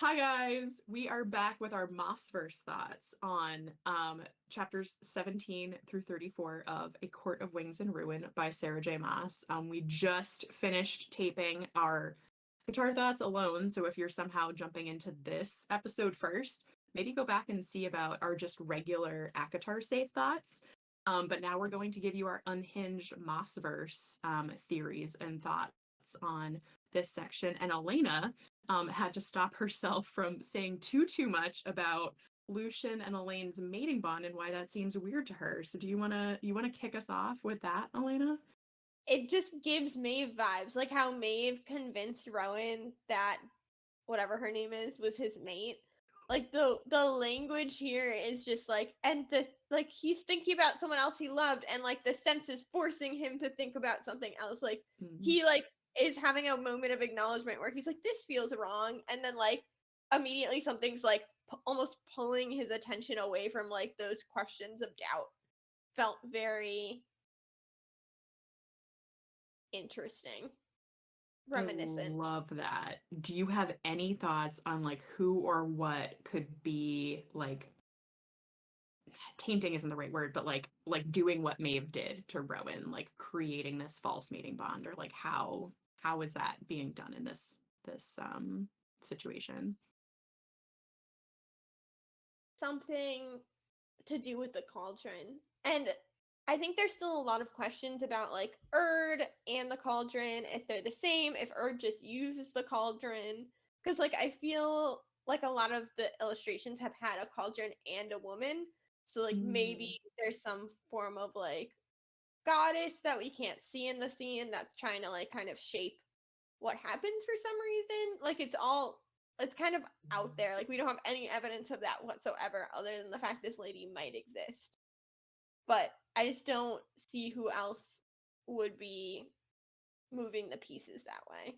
Hi guys, we are back with our Maasverse thoughts on chapters 17 through 34 of A Court of Wings and Ruin by Sarah J. Maas. We just finished taping our guitar thoughts alone, so if you're somehow jumping into this episode first, maybe go back and see about our just regular ACOTAR save thoughts. But now we're going to give you our unhinged Maasverse theories and thoughts on this section. And Elena had to stop herself from saying too much about Lucian and Elaine's mating bond and why that seems weird to her. So do you wanna kick us off with that, Elena? It just gives Maeve vibes, like how Maeve convinced Rowan that whatever her name is was his mate. Like the language here is just like, and this, like, he's thinking about someone else he loved, and like the sense is forcing him to think about something else. Like Mm. he like is having a moment of acknowledgement where he's like, this feels wrong, and then like immediately something's like almost pulling his attention away from like those questions of doubt. Felt very interesting, I reminiscent. love that. Do you have any thoughts on like who or what could be like tainting isn't the right word, but like doing what Maeve did to Rowan, like creating this false mating bond, or like how is that being done in this situation? Something to do with the cauldron. And I think there's still a lot of questions about like Erd and the cauldron, if they're the same, if Erd just uses the cauldron. Because like I feel like a lot of the illustrations have had a cauldron and a woman. So like maybe Mm. there's some form of like goddess that we can't see in the scene that's trying to like kind of shape what happens for some reason. Like it's kind of out there. Like we don't have any evidence of that whatsoever other than the fact this lady might exist. But I just don't see who else would be moving the pieces that way.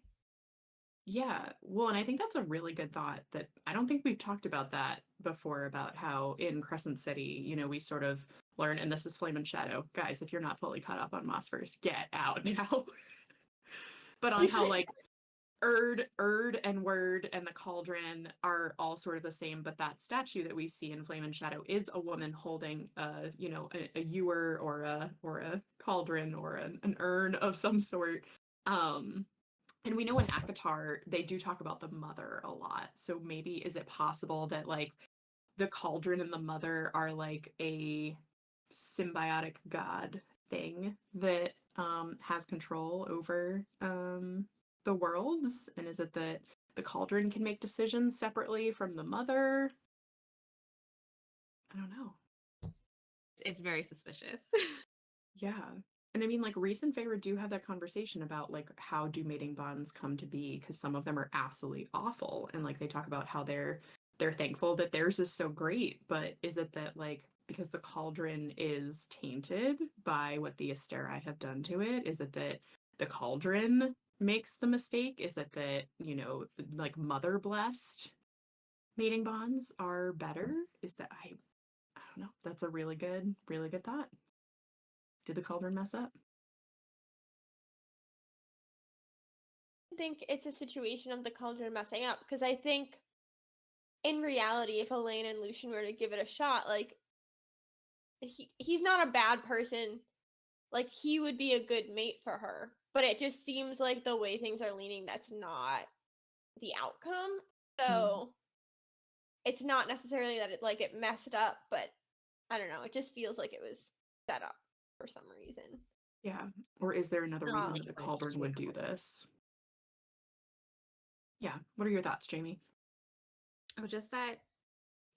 Yeah, well, and I think that's a really good thought that I don't think we've talked about that before about how in Crescent City, we sort of learn, and this is Flame and Shadow. Guys, if you're not fully caught up on Maasverse, get out now. But on We how should. like Erd and Word and the Cauldron are all sort of the same, but that statue that we see in Flame and Shadow is a woman holding a ewer or a cauldron or an urn of some sort. Um and we know in ACOTAR they do talk about the mother a lot. So maybe is it possible that like the cauldron and the mother are like a symbiotic god thing that has control over the worlds? And is it that the cauldron can make decisions separately from the mother? I don't know. It's very suspicious. Yeah. And I mean, like, Reese and Feyre do have that conversation about, like, how do mating bonds come to be? Because some of them are absolutely awful. And, like, they talk about how they're thankful that theirs is so great. But is it that, like, because the cauldron is tainted by what the Asteri have done to it, is it that the cauldron makes the mistake? Is it that, like, mother blessed mating bonds are better? Is that, I don't know. That's a really good thought. Did the cauldron mess up? I think it's a situation of the cauldron messing up because I think in reality, if Elaine and Lucian were to give it a shot, like he's not a bad person. Like he would be a good mate for her. But it just seems like the way things are leaning, that's not the outcome. Mm. So it's not necessarily that it messed up, but I don't know. It just feels like it was set up for some reason. Yeah. Or is there another The reason Um, that the language cauldron too. would do this? Yeah. What are your thoughts, Jamie? Oh, just that,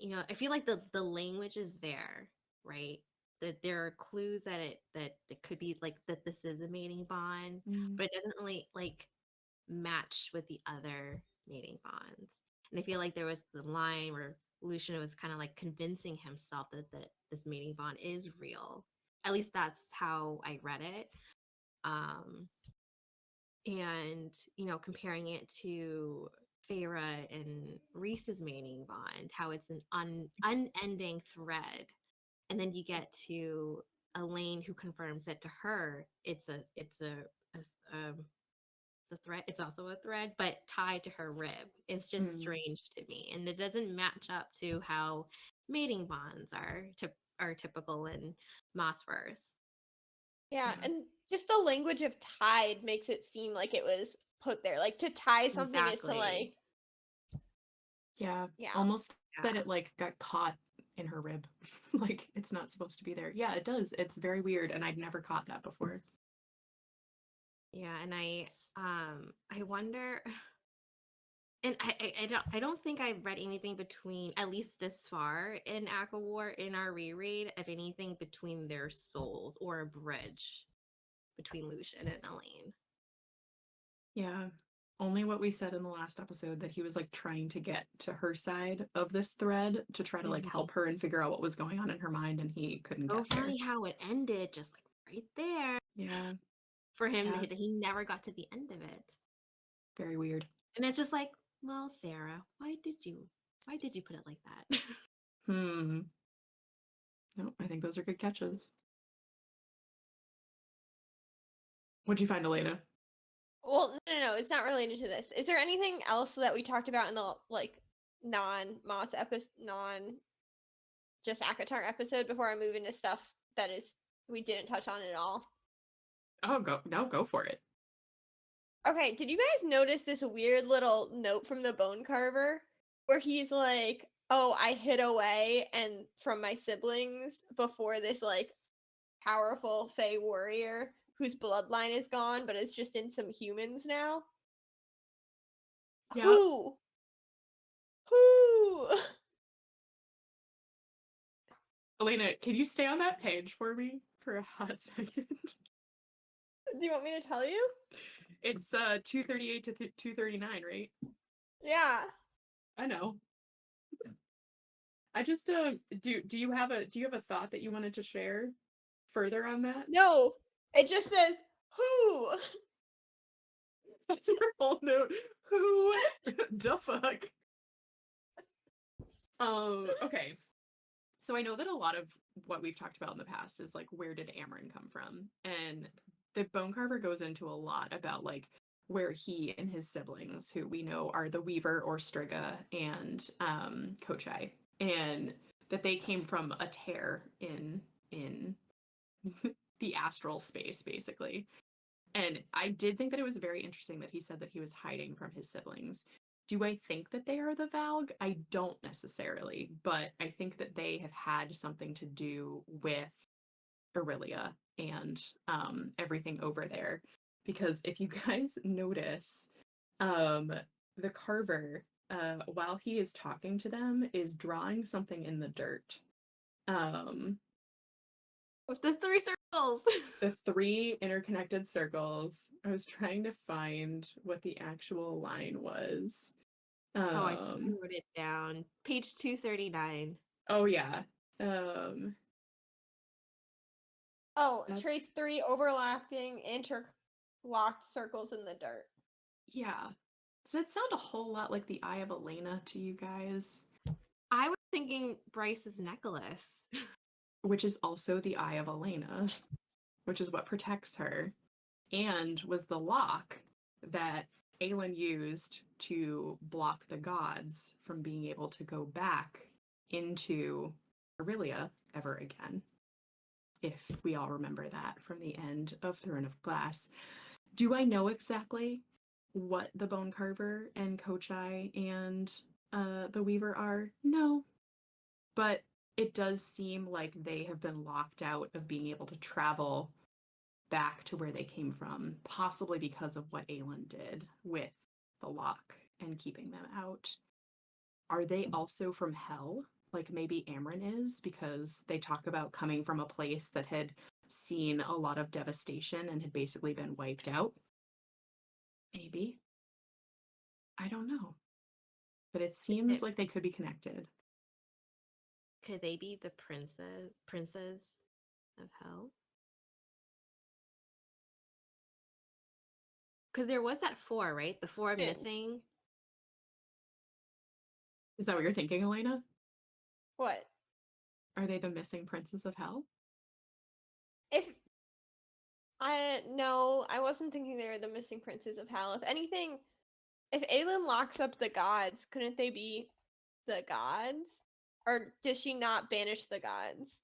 I feel like the language is there, right? That there are clues that could be like that this is a mating bond, Mm. but it doesn't really like match with the other mating bonds. And I feel like there was the line where Lucian was kind of like convincing himself that this mating bond is real. At least that's how I read it. Um, and comparing it to Feyre and Reese's mating bond, how it's an unending thread, and then you get to Elaine who confirms that to her it's a it's a thread. It's also a thread, but tied to her rib. It's just Mm. strange to me, and it doesn't match up to how mating bonds are typical in Maasverse. Yeah, Yeah. and just the language of tied makes it seem like it was put there. Like to tie something is to Exactly. Yeah. yeah. Almost that Yeah. it like got caught in her rib. Like it's not supposed to be there. Yeah, it does. It's very weird, and I'd never caught that before. Yeah, and I wonder, and I don't think I've read anything between, at least this far in War in our reread, of anything between their souls or a bridge between Lucian and Elaine. Yeah. Only what we said in the last episode, that he was like trying to get to her side of this thread to try to like Mhm. help her and figure out what was going on in her mind, and he couldn't So get there. funny how it ended, just like right there Yeah. for him. Yeah. That he never got to the end of it, Very weird. and it's just like, well, Sarah, why did you put it like that? Hmm. No, I think those are good catches. What'd you find, Elena? Well, no, it's not related to this. Is there anything else that we talked about in the like non-Moss episode, non just Akatar episode before I move into stuff that is we didn't touch on at all? Oh, go for it. Okay, did you guys notice this weird little note from the Bone Carver where he's like, "Oh, I hid away and from my siblings before this like powerful Fey warrior whose bloodline is gone, but it's just in some humans now." Yep. Who? Who? Elena, can you stay on that page for me for a hot second? Do you want me to tell you? It's 238 to 239, right? Yeah. I know. I just do you have a thought that you wanted to share further on that? No. It just says who. That's her whole note. Who the fuck? Okay. So I know that a lot of what we've talked about in the past is like, where did Amryn come from? And the Bone Carver goes into a lot about like where he and his siblings, who we know are the Weaver or Striga and Kochai, and that they came from a tear in the astral space, basically. And I did think that it was very interesting that he said that he was hiding from his siblings. Do I think that they are the Valg? I don't necessarily, but I think that they have had something to do with Aurelia and everything over there. Because if you guys notice, the Carver, while he is talking to them, is drawing something in the dirt. Um, With the 3 circles. the 3 interconnected circles. I was trying to find what the actual line was. Oh, I wrote it down. Page 239. Oh yeah. Um Oh, that's trace 3 overlapping interlocked circles in the dirt. yeah. Does that sound a whole lot like the Eye of Elena to you guys? I was thinking Bryce's necklace. Which is also the Eye of Elena, which is what protects her, and was the lock that Aelin used to block the gods from being able to go back into Aurelia ever again. If we all remember that from the end of Throne of Glass. Do I know exactly what the Bone Carver and Kochai and the Weaver are? No. But it does seem like they have been locked out of being able to travel back to where they came from, possibly because of what Aelin did with the lock and keeping them out. Are they also from hell? Like maybe Amryn is, because they talk about coming from a place that had seen a lot of devastation and had basically been wiped out. Maybe. I don't know. But it seems like they could be connected. Could they be the princes of hell? Because there was that 4, right? The 4 Yeah. missing. Is that what you're thinking, Elena? What? Are they the missing princes of hell? If No, I wasn't thinking they were the missing princes of hell. If anything, if Aelin locks up the gods, couldn't they be the gods? Or does she not banish the gods?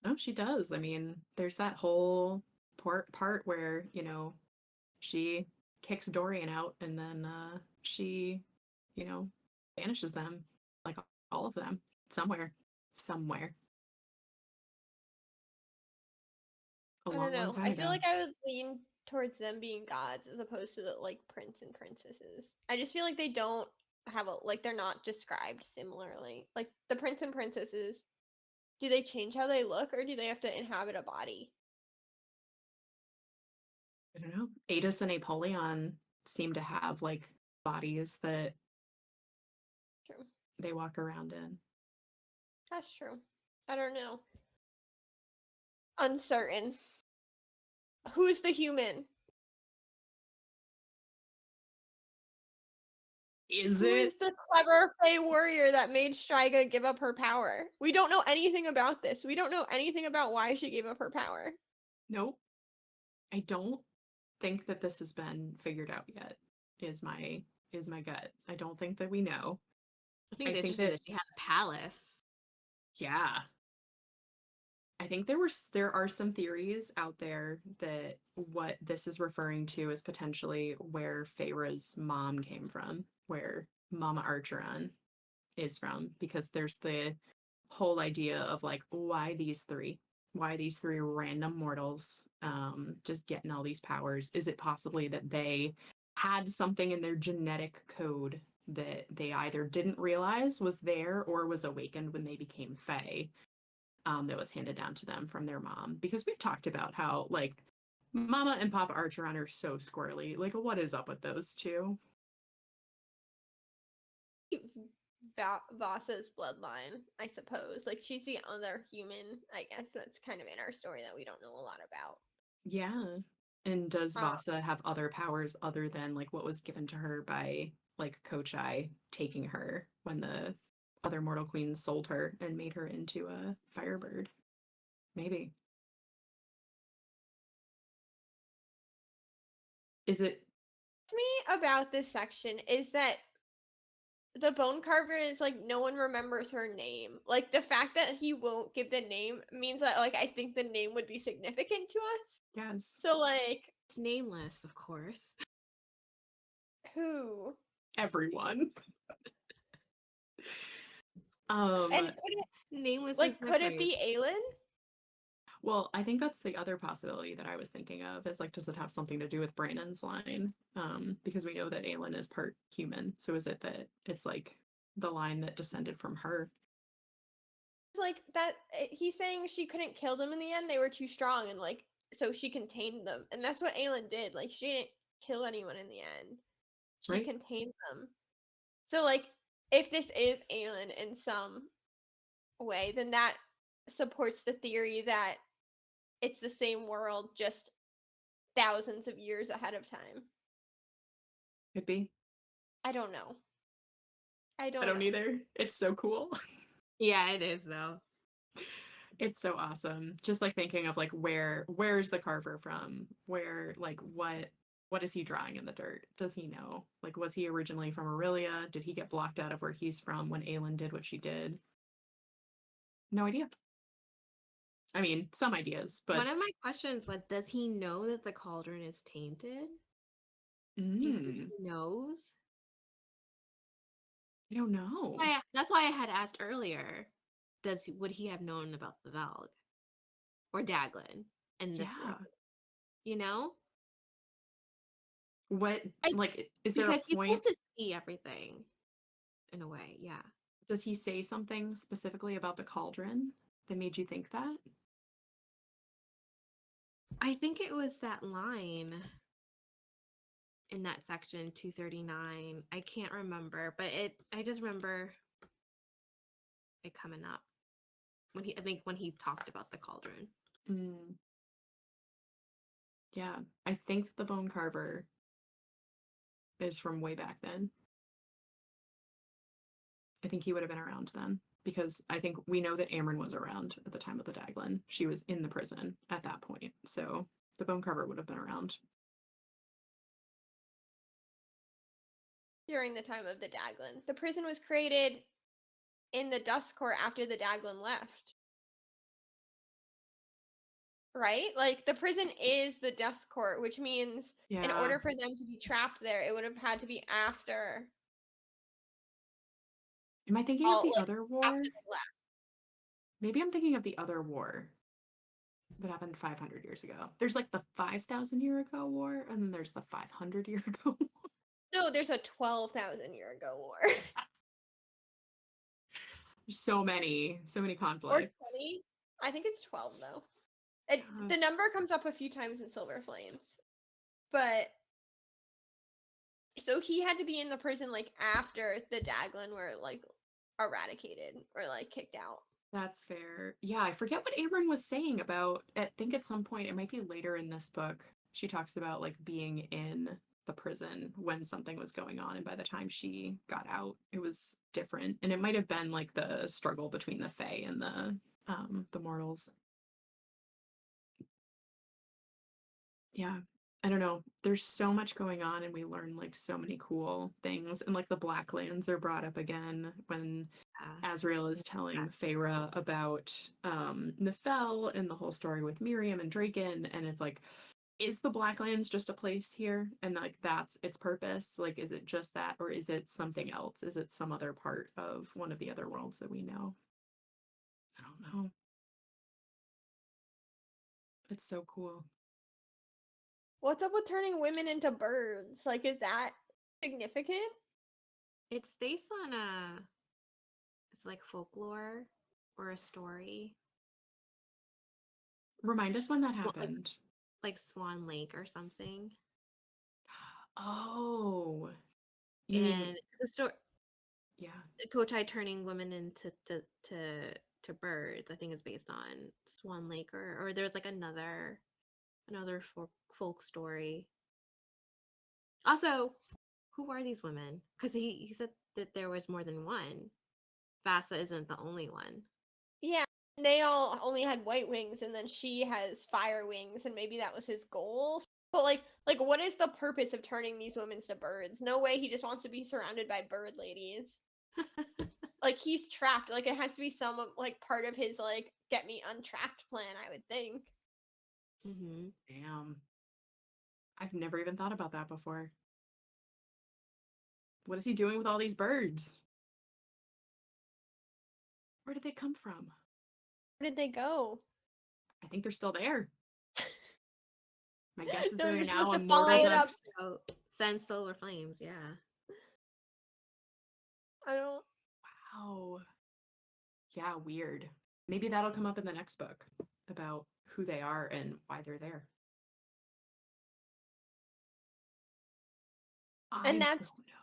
Oh, she does. I mean, there's that whole part where, you know, she kicks Dorian out and then she, you know, banishes them, like all of them, somewhere, a I don't long, long know. time I feel ago. like I would lean towards them being gods as opposed to the like prince and princesses. I just feel like they don't have a like they're not described similarly. Like the prince and princesses, do they change how they look or do they have to inhabit a body? I don't know. Adis and Apollyon seem to have like bodies that True. they walk around in. That's true. I don't know. Uncertain. Who's the human? Is Who is it? the clever Fey warrior that made Striga give up her power? We don't know anything about this. We don't know anything about why she gave up her power. Nope. I don't think that this has been figured out yet. Is my gut. I don't think that we know. I think I it's think interesting that that she had a palace. yeah. I think there are some theories out there that what this is referring to is potentially where Feyre's mom came from, where Mama Archeron is from, because there's the whole idea of like why these three random mortals just getting all these powers. Is it possibly that they had something in their genetic code that they either didn't realize was there or was awakened when they became Fey, that was handed down to them from their mom? Because we've talked about how like Mama and Papa Archeron are so squirrely. Like, what is up with those two? Vasa's bloodline, I suppose. Like she's the other human, I guess that's kind of in our story that we don't know a lot about. Yeah. And does Uh, Vasa have other powers other than like what was given to her by like Kochai taking her when the other mortal queens sold her and made her into a firebird? Maybe. Is it me about this section is that the Bone Carver is like no one remembers her name. Like the fact that he won't give the name means that like I think the name would be significant to us. yes, So like It's nameless, of course. who? everyone. And could it Nameless is like my could it phrase. be Aelin? Well, I think that's the other possibility that I was thinking of is like, does it have something to do with Brandon's line? Because we know that Aelin is part human. So is it that it's like the line that descended from her? Like that he's saying she couldn't kill them in the end. They were too strong and like so she contained them. And that's what Aelin did. Like she didn't kill anyone in the end. She Right? contained them. So like if this is Aelin in some way, then that supports the theory that it's the same world just thousands of years ahead of time. Could be. I don't know. I I don't don't know. either. It's so cool. Yeah, it is though. It's so awesome. Just like thinking of like where's the carver from? Where like what is he drawing in the dirt? Does he know? Like was he originally from Aurelia? Did he get blocked out of where he's from when Aelin did what she did? No idea. I mean, some ideas, but One of my questions was, does he know that the cauldron is tainted? Do you think mm, he knows? I don't know. That's why I had asked earlier. Would he have known about the Valg or Daglin in this Yeah. world? You know, What I like is there a because he's point? supposed to see everything in a way. Yeah, Does he say something specifically about the cauldron that made you think that? I think it was that line in that section 239. I can't remember, but I just remember it coming up I think when he talked about the cauldron. Mm, yeah. I think the bone carver is from way back then. I think he would have been around then because I think we know that Amryn was around at the time of the Daglin. She was in the prison at that point. So The Bone Carver would have been around. During the time of the Daglin. The prison was created in the Dust Court after the Daglin left. Right? Like, the prison is the Dust Court, which means in Yeah. order for them to be trapped there, it would have had to be after Am I thinking of all, the like, other war? after they left. Maybe I'm thinking of the other war that happened 500 years ago. There's like the 5,000 year ago war, and then there's the 500 year ago war. No, there's a 12,000 year ago war. So many Or conflicts. 20. I think it's 12, though. God. The number comes up a few times in Silver Flames. But so he had to be in the prison like after the Daglin were like eradicated or like kicked out. That's fair. Yeah, I forget what Amryn was saying about, I think at some point, it might be later in this book, she talks about like being in the prison when something was going on, and by the time she got out, it was different. And it might have been like the struggle between the Fae and the mortals. Yeah. I don't know. There's so much going on, and we learn like so many cool things. And like the Blacklands are brought up again when Azrael is telling Feyre about Nefel and the whole story with Miriam and Draken, and it's like, is the Blacklands just a place here? And like that's its purpose? Like, is it just that, or is it something else? Is it some other part of one of the other worlds that we know? I don't know. It's so cool. What's up with turning women into birds? Like, is that significant? It's based on it's like folklore or a story. Remind us when that Well, happened. like Swan Lake or something. Oh, you mean, And the story, yeah. Kotai turning women into to birds, I think is based on Swan Lake, or there's like another folk story. Also, who are these women? Because he said that there was more than one. Vasa isn't the only one. Yeah, they all only had white wings, and then she has fire wings, and maybe that was his goal. But like what is the purpose of turning these women to birds? No way. He just wants to be surrounded by bird ladies. Like, he's trapped. Like, it has to be some like part of his like get me untrapped plan, I would think. Mm-hmm. Damn. I've never even thought about that before. What is he doing with all these birds? Where did they come from? Where did they go? I think they're still there. My guess is No, they're you're now supposed a to follow mortal it up. So send Silver Flames, yeah. I don't. Wow. Yeah, weird. Maybe that'll come up in the next book about who they are and why they're there. And I that's, don't know.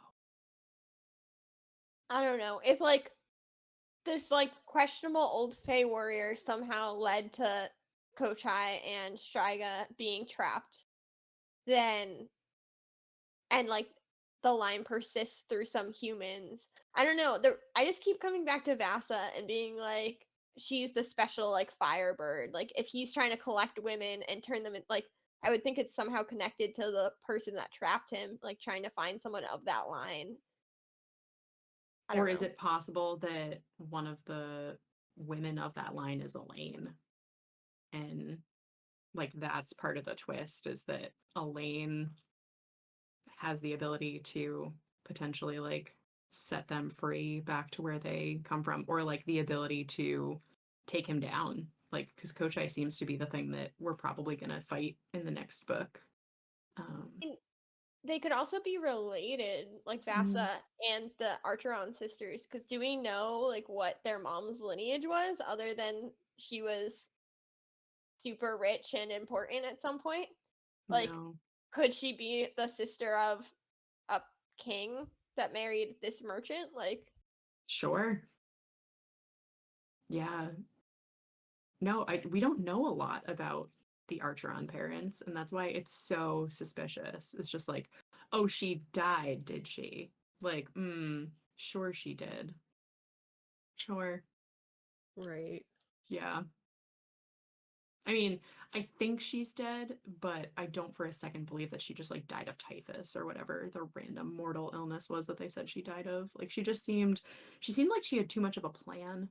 I don't know if like this like questionable old Fey warrior somehow led to Kochai and Striga being trapped, then and like the line persists through some humans. I don't know. I just keep coming back to Vasa and being like, she's the special like firebird. Like, if he's trying to collect women and turn them in, like, I would think it's somehow connected to the person that trapped him, like trying to find someone of that line. I don't Or is know. it possible that one of the women of that line is Elaine? And like that's part of the twist, is that Elaine has the ability to potentially like set them free back to where they come from, or like the ability to take him down, like because Kochai seems to be the thing that we're probably gonna fight in the next book. And they could also be related, like Vasa and the Archeron sisters, because do we know like what their mom's lineage was other than she was super rich and important at some point? Like, No. could she be the sister of a king that married this merchant? Like, Sure. Yeah. No, we don't know a lot about the Archeron parents, and that's why it's so suspicious. It's just like, oh, she died, did she? Like, sure she did. Sure. Right. Yeah. I mean, I think she's dead, but I don't for a second believe that she just like died of typhus or whatever the random mortal illness was that they said she died of. Like she seemed like she had too much of a plan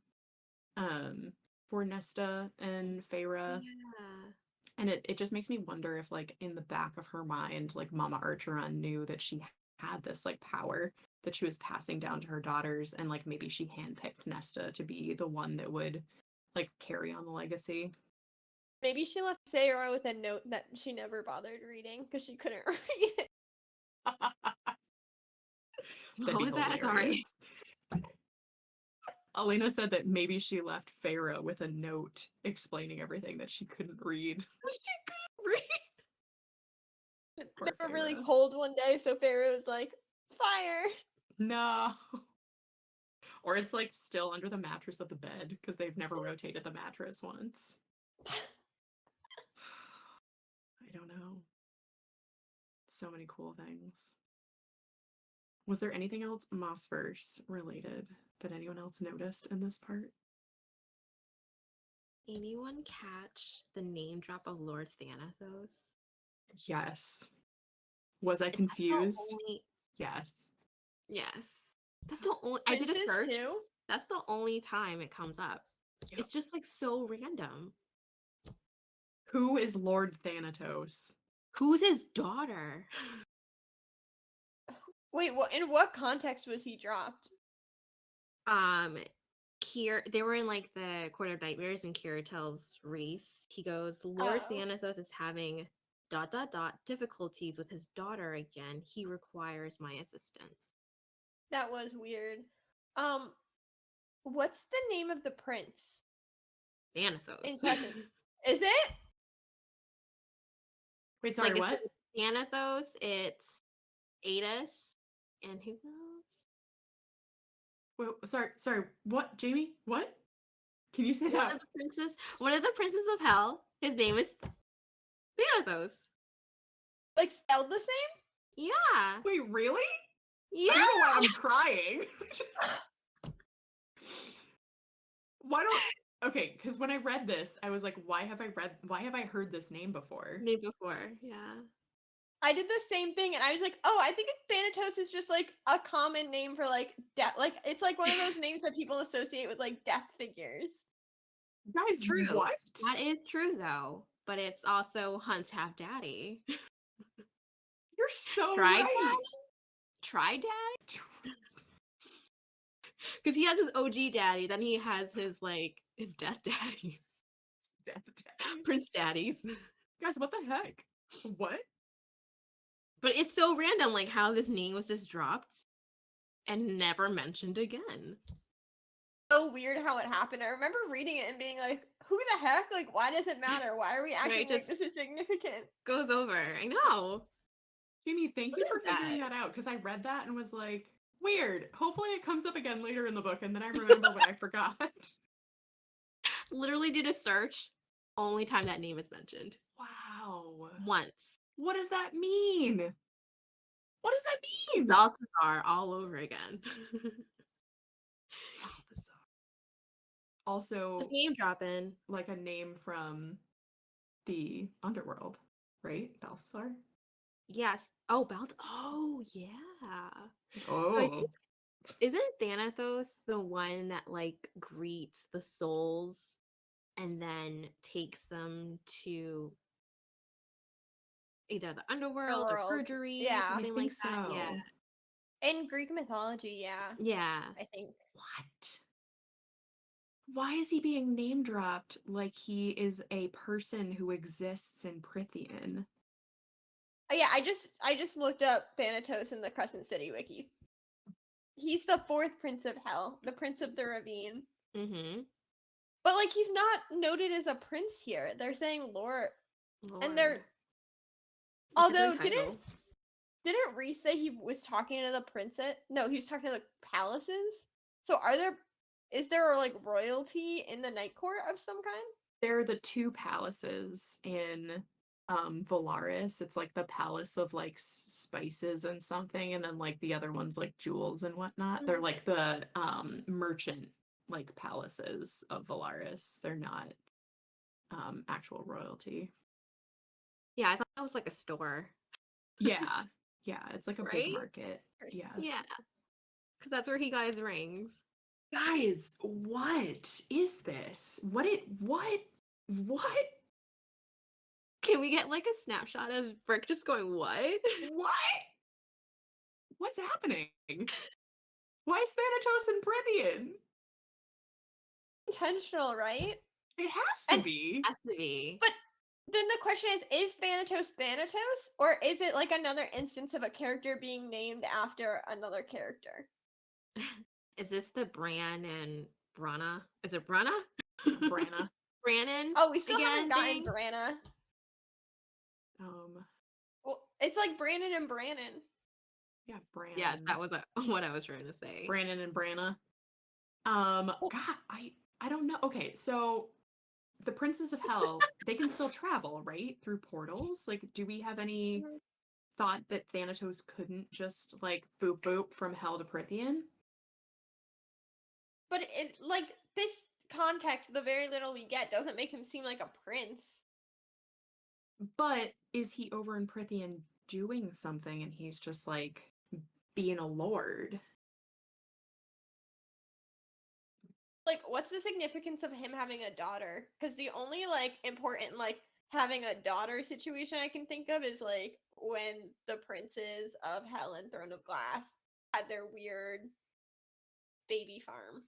um for Nesta and Feyre. Yeah. And it just makes me wonder if like in the back of her mind, like Mama Archeron knew that she had this like power that she was passing down to her daughters, and like maybe she handpicked Nesta to be the one that would like carry on the legacy. Maybe she left Feyre with a note that she never bothered reading because she couldn't read it. That'd What be was that? Sorry. hilarious. Elena said that maybe she left Feyre with a note explaining everything that she couldn't read. She couldn't read. Poor They were really Feyre. cold one day, so Feyre was like, fire. No. Or it's like still under the mattress of the bed because they've never rotated the mattress once. I don't know. So many cool things. Was there anything else Maasverse related that anyone else noticed in this part? Anyone catch the name drop of Lord Thanatos? Yes. Was I Is that the confused? only- Yes. Yes. That's the only. I did a Princes search. too? That's the only time it comes up. Yep. It's just like so random. Who is Lord Thanatos? Who's his daughter? Wait, what? In what context was he dropped? They were in like the Court of Nightmares, and Kira tells Reese, he goes, Lord Oh. Thanatos is having ... difficulties with his daughter again. He requires my assistance. That was weird. What's the name of the prince Thanatos. in Crescent? Is it? Wait, sorry, Like, what? it's Thanatos, it's Adis, and who else? Wait, sorry, what, Jamie? What? Can you say One that? of the princes of hell. His name is Thanatos. Like spelled the same? Yeah. Wait, really? Yeah. I don't know why I'm crying. Why don't Okay, because when I read this, I was like, why have I heard this name before? Name before. Yeah. I did the same thing, and I was like, oh, I think Thanatos is just like a common name for like death. Like it's like one of those names that people associate with like death figures. Guys, True. what? That is true though. But it's also Hunt's half daddy. You're so Try right. daddy? Try daddy? Because he has his OG daddy, then he has his death daddies. Death daddies. Prince daddies. Guys, what the heck? What? But it's so random, like how this name was just dropped and never mentioned again. So weird how it happened. I remember reading it and being like, who the heck? Like, why does it matter? Why are we acting like this is significant? Goes over. I know. Jamie, thank What you for is figuring that? that out, because I read that and was like, weird. Hopefully it comes up again later in the book and then I remember what I forgot. Literally did a search. Only time that name is mentioned. Wow. Once. What does that mean? What does that mean? Balthazar all over again. Balthazar. Also, Just name dropping. like a name from the underworld, right? Balthazar? Yes. Oh, Oh, yeah. Oh. So I think, isn't Thanatos the one that like greets the souls and then takes them to either the underworld or World. purgery, Yeah. something I like think that? so. Yeah. In Greek mythology, yeah. Yeah. I think. What? Why is he being name dropped like he is a person who exists in Prithian? Oh, yeah, I just looked up Thanatos in the Crescent City wiki. He's the fourth prince of hell, the prince of the ravine. Mm-hmm. But like he's not noted as a prince here. They're saying Lord. And they're although didn't Reese say he was talking to the princess? No, he was talking to the palaces. So is there like royalty in the Night Court of some kind? There are the two palaces in Valaris. It's like the palace of like spices and something, and then like the other one's like jewels and whatnot. They're like the merchant like palaces of Valaris. They're not actual royalty. Yeah, I thought that was like a store. Yeah. Yeah, it's like a big Right? market. Yeah. Yeah. Because that's where he got his rings. Guys, what is this? What? Can we get like a snapshot of Brick just going, what? What? What's happening? Why is Thanatos in Prithian? Intentional, right? It has to And- be. Has to be. But then the question is Thanatos Thanatos? Or is it like another instance of a character being named after another character? Is this the Bran and Brana? Is it Brana? Branna. Brannon? Oh, we still again haven't gotten thing? Branna. Um, Well, it's like Brandon and Brannon. yeah, Bran. Yeah, that was what I was trying to say. Brandon and Branna. God, I don't know. Okay, so the Princes of Hell, they can still travel, right? Through portals? Like, do we have any Mhm. thought that Thanatos couldn't just, like, boop boop from Hell to Prithian? But it like this context, the very little we get, doesn't make him seem like a prince. But is he over in Prithian doing something and he's just, like, being a lord? Like, what's the significance of him having a daughter? Because the only like important like having a daughter situation I can think of is like when the princes of Hell and Throne of Glass had their weird baby farm.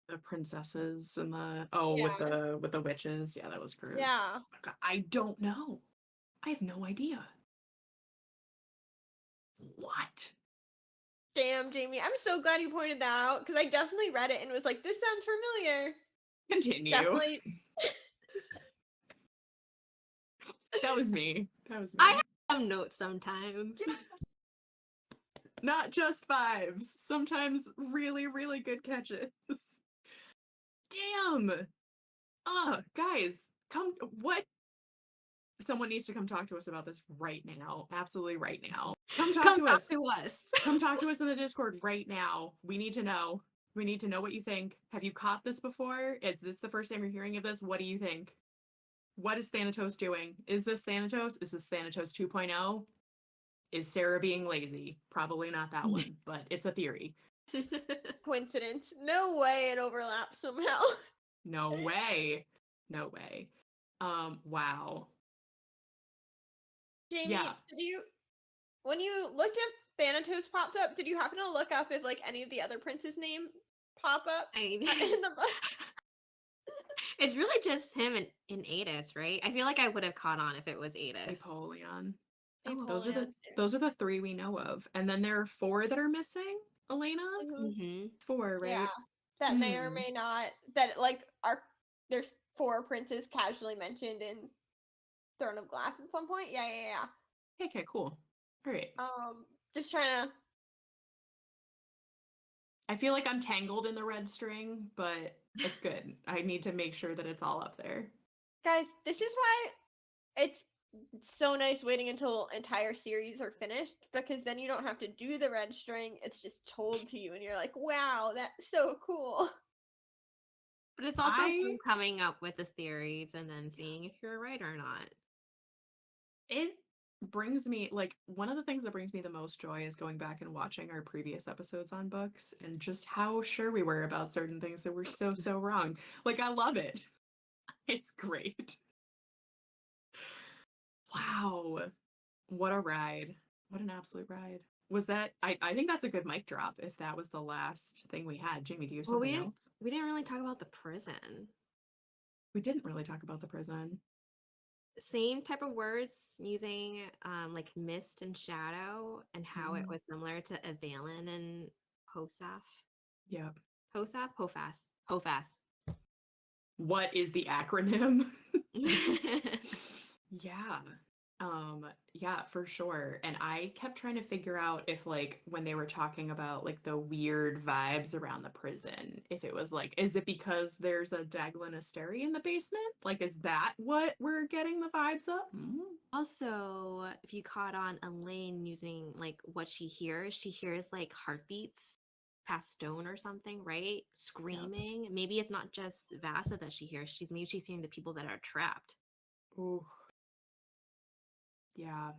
The princesses and the Yeah. with the witches. Yeah, that was gross. Yeah. I don't know. I have no idea. What? Damn, Jamie. I'm so glad you pointed that out because I definitely read it and was like, this sounds familiar. Continue. Definitely. That was me. That was me. I have notes sometimes. Not just vibes. Sometimes really, really good catches. Damn. Guys, come. What? Someone needs to come talk to us about this right now. Absolutely right now. Come talk to us. Come talk to us in the Discord right now. We need to know. We need to know what you think. Have you caught this before? Is this the first time you're hearing of this? What do you think? What is Thanatos doing? Is this Thanatos? Is this Thanatos 2.0? Is Sarah being lazy? Probably not that one, but it's a theory. Coincidence. No way it overlaps somehow. No way. No way. Wow. Jamie, Yeah. when you looked at Thanatos popped up, did you happen to look up if like any of the other princes' name pop up in the book? It's really just him and Adis, right? I feel like I would have caught on if it was Adis. Apollyon. Oh, Those are the three we know of. And then there are 4 that are missing, Elena? Mm-hmm. 4, right? Yeah, that may or may not. That like are there's 4 princes casually mentioned in Throne of Glass at some point. Yeah. Okay, cool. All right. Just trying to. I feel like I'm tangled in the red string, but it's good. I need to make sure that it's all up there. Guys, this is why it's so nice waiting until entire series are finished because then you don't have to do the red string. It's just told to you, and you're like, "Wow, that's so cool." But it's also fun coming up with the theories and then seeing if you're right or not. It brings me, like, one of the things that brings me the most joy is going back and watching our previous episodes on books and just how sure we were about certain things that were so wrong. Like, I love it. It's great. Wow. What a ride. What an absolute ride. Was that, I think that's a good mic drop if that was the last thing we had. Jamie, do you have something else? We didn't really talk about the prison. We didn't really talk about the prison. Same type of words using like mist and shadow and how it was similar to Avalon and Hosaf. Yeah. Hosaf? Hofas. What is the acronym? Yeah. Yeah, for sure. And I kept trying to figure out if, like, when they were talking about like the weird vibes around the prison, if it was like, is it because there's a Daglin Asteri in the basement? Like, is that what we're getting the vibes of? Also, if you caught on Elaine using like what she hears like heartbeats past stone or something, right? Screaming. Maybe it's not just Vasa that she hears. Maybe she's hearing the people that are trapped. Ooh. Yeah.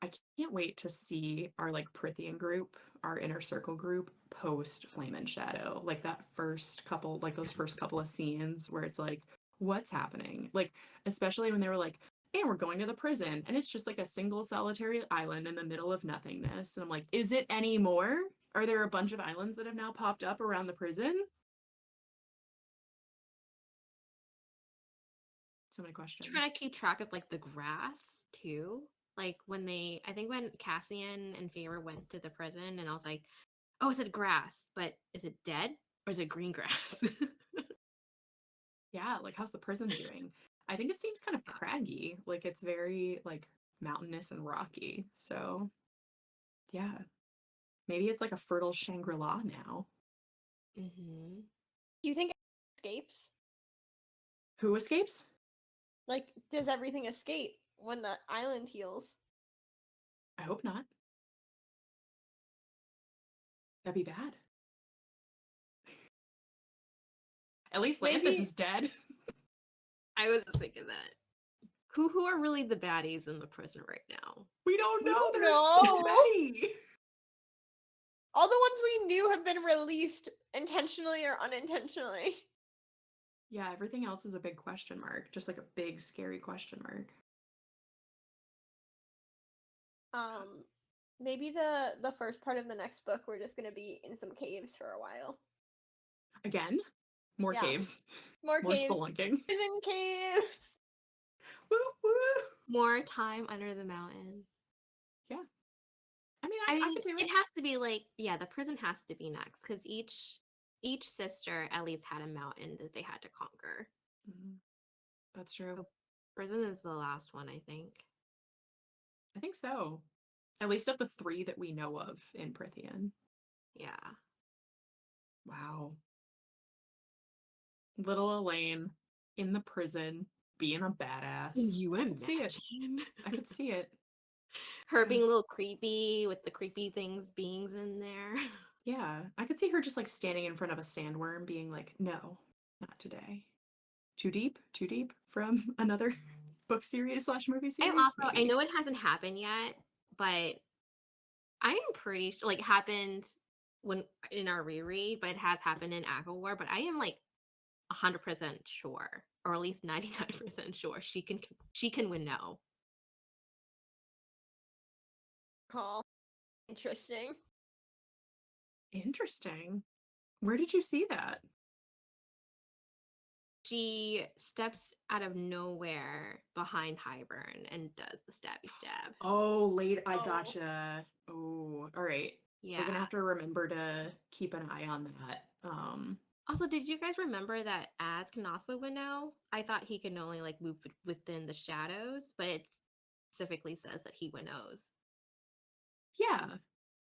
I can't wait to see our like Prithian group, our inner circle group, post Flame and Shadow. Like that first couple, like those first couple of scenes where it's like, what's happening? Like, especially when they were like, and we're going to the prison, and it's just like a single solitary island in the middle of nothingness. And I'm like, is it any more? Are there a bunch of islands that have now popped up around the prison? So many questions. Trying to keep track of like the grass too. Like when I think when Cassian and Feyre went to the prison, and I was like, oh, is it grass? But is it dead or is it green grass? Yeah, like how's the prison doing? I think it seems kind of craggy. Like it's very like mountainous and rocky. So yeah. Maybe it's like a fertile Shangri-La now. Mm-hmm. Do you think it escapes? Who escapes? Like, does everything escape when the island heals? I hope not. That'd be bad. At least Maybe- Lanthus is dead. I was thinking that. Who are really the baddies in the prison right now? We don't We know. don't There's so know. many. All the ones we knew have been released intentionally or unintentionally. Yeah, everything else is a big question mark. Just like a big, scary question mark. Maybe the first part of the next book we're just gonna be in some caves for a while. Again, more Yeah. caves. More More caves. spelunking. Prison caves. Woo, woo. More time under the mountain. Yeah. I mean, I I mean, could do it it. has to be like, yeah, the prison has to be next because each sister at least had a mountain that they had to conquer. Mhm. That's true. So prison is the last one, I think. I think so. At least of the 3 that we know of in Prithian. Yeah. Wow. Little Elaine in the prison being a badass. You I could see it. imagine. I could see it. Her Yeah. being a little creepy with the creepy beings in there. Yeah. I could see her just like standing in front of a sandworm being like, no, not today. Too deep? Too deep from another book series / movie series? I Maybe. know it hasn't happened yet, but I am pretty sure like happened when in our reread, but it has happened in War. But I am like 100% sure, or at least 99% sure she can win no. Call. Interesting. Interesting. Where did you see that? She steps out of nowhere behind Highburn and does the stabby stab. Oh, late. I Oh. gotcha. Oh, all right. Yeah. We're gonna have to remember to keep an eye on that. Also, did you guys remember that Az can also winnow? I thought he can only like move within the shadows, but it specifically says that he winnows. Yeah,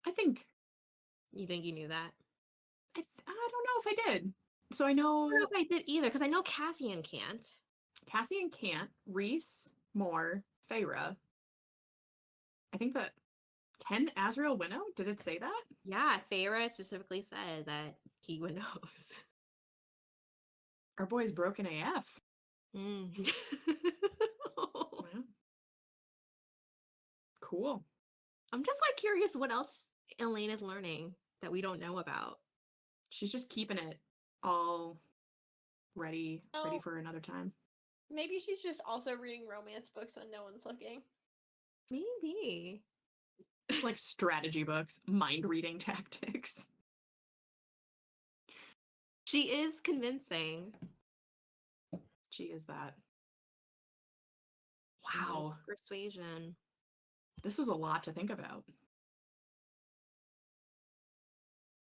I think You think you knew that? I don't know if I did. So I I know don't know if I did either, because I know Cassian can't. Cassian can't. Reese, Moore, Feyre. I think that can Azrael winnow? Did it say that? Yeah, Feyre specifically said that he winnows. Our boy's broken AF. Mm. Wow. Cool. I'm just like curious what else Elaine is learning that we don't know about. She's just keeping it all ready Oh. for another time. Maybe she's just also reading romance books when no one's looking. Maybe. Like strategy books, mind reading tactics. She is convincing. She is that. Wow. Persuasion. This is a lot to think about.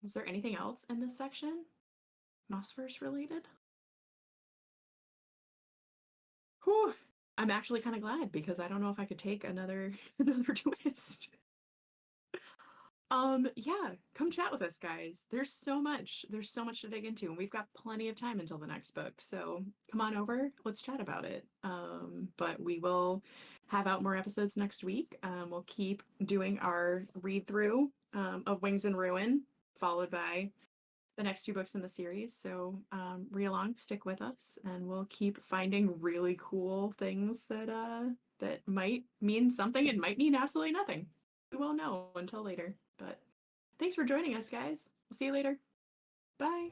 Is there anything else in this section? Maasverse related? Whew. I'm actually kind of glad because I don't know if I could take another twist. Yeah, come chat with us, guys. There's so much to dig into, and we've got plenty of time until the next book. So come on over, let's chat about it. But we will have out more episodes next week. We'll keep doing our read through of Wings and Ruin. followed by the next 2 books in the series. So read along, stick with us, and we'll keep finding really cool things that that might mean something and might mean absolutely nothing. We won't know until later. But thanks for joining us, guys. We'll see you later. Bye.